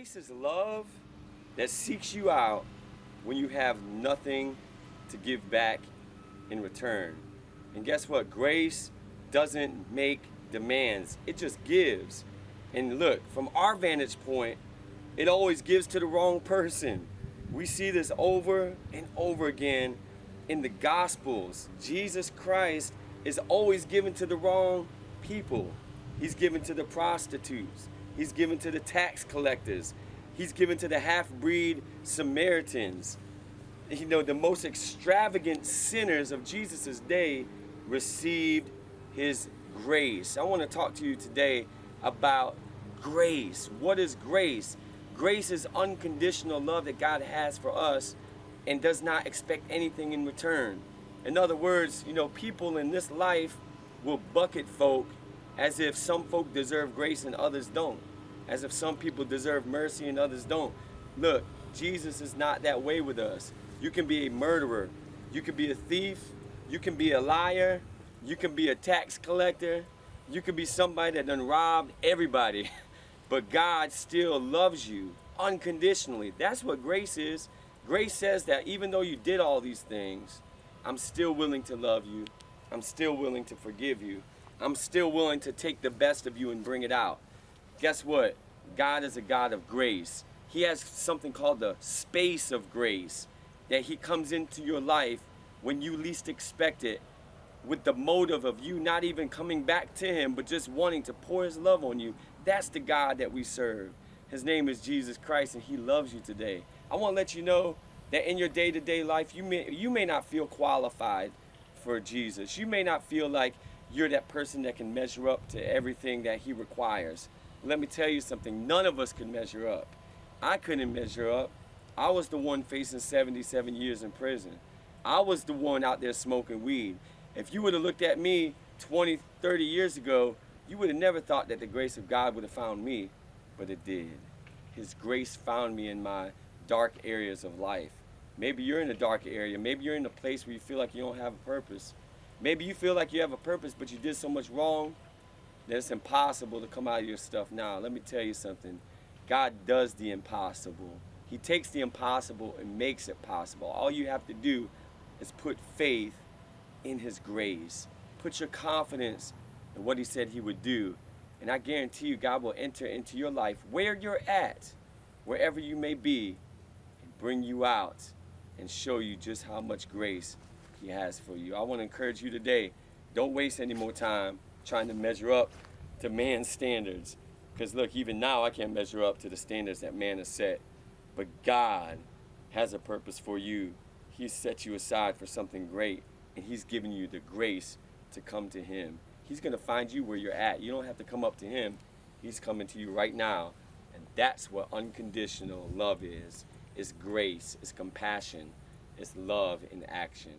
Grace is love that seeks you out when you have nothing to give back in return. And guess what? Grace doesn't make demands. It just gives. And look, from our vantage point, it always gives to the wrong person. We see this over and over again in the Gospels. Jesus Christ is always given to the wrong people. He's given to the prostitutes. He's given to the tax collectors. He's given to the half-breed Samaritans. You know, the most extravagant sinners of Jesus' day received his grace. I want to talk to you today about grace. What is grace? Grace is unconditional love that God has for us and does not expect anything in return. In other words, you know, people in this life will bucket folk as if some folk deserve grace and others don't. As if some people deserve mercy and others don't. Look, Jesus is not that way with us. You can be a murderer. You can be a thief. You can be a liar. You can be a tax collector. You can be somebody that done robbed everybody. But God still loves you unconditionally. That's what grace is. Grace says that even though you did all these things, I'm still willing to love you. I'm still willing to forgive you. I'm still willing to take the best of you and bring it out. Guess what? God is a God of grace. He has something called the space of grace, that he comes into your life when you least expect it, with the motive of you not even coming back to him, but just wanting to pour his love on you. That's the God that we serve. His name is Jesus Christ, and he loves you today. I want to let you know that in your day-to-day life, you may not feel qualified for Jesus. You may not feel like you're that person that can measure up to everything that he requires. Let me tell you something. None of us can measure up. I couldn't measure up. I was the one facing 77 years in prison. I was the one out there smoking weed. If you would have looked at me 20, 30 years ago, you would have never thought that the grace of God would have found me, but it did. His grace found me in my dark areas of life. Maybe you're in a dark area. Maybe you're in a place where you feel like you don't have a purpose. Maybe you feel like you have a purpose, but you did so much wrong that it's impossible to come out of your stuff now. Let me tell you something. God does the impossible. He takes the impossible and makes it possible. All you have to do is put faith in his grace. Put your confidence in what he said he would do. And I guarantee you, God will enter into your life where you're at, wherever you may be, and bring you out and show you just how much grace he has for you. I want to encourage you today, don't waste any more time trying to measure up to man's standards. Because look, even now I can't measure up to the standards that man has set. But God has a purpose for you. He's set you aside for something great, and he's given you the grace to come to him. He's going to find you where you're at. You don't have to come up to him. He's coming to you right now. And that's what unconditional love is. It's grace, it's compassion, it's love in action.